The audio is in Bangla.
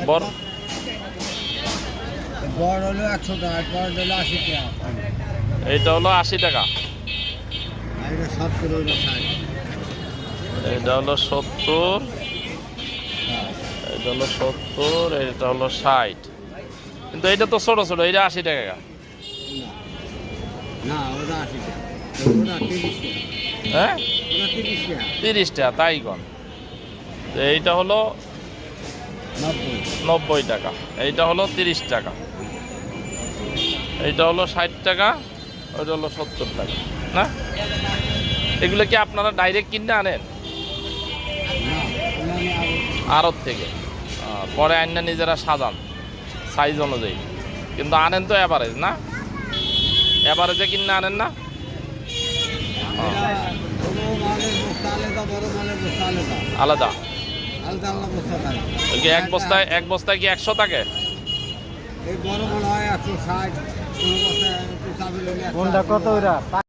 বড় বড় হলো 100 টাকা, বড় হলো 80 টাকা। এইটা হলো 80 টাকা, আর এটা 70 হলো 60। এটা হলো 70, এটা হলো 70, এটা হলো 60। কিন্তু এটা তো ছোট ছোট, এটা 80 টাকা। না না, ওটা 80 টাকা, ওটা 30 টাকা, হ্যাঁ, ওটা 30 টাকা। 30 টাকা, তাই কন। তো এইটা হলো 90 টাকা, এইটা হলো 30 টাকা, এইটা হলো 60 টাকা, ওইটা হলো 70 টাকা। না, এগুলো কি আপনারা ডাইরেক্ট কিনে আনেন আড়ত থেকে? পরে আইনা নিজেরা সাজান সাইজ অনুযায়ী, কিন্তু আনেন তো অ্যাভারেজ না? অ্যাভারেজে কিনে আনেন না? আলাদা এক বস্তায় কি 100 থাকে? এই বড় মনে হয় 160, কোনো বস্তায় একটু চাবি কোনটা কত ওরা?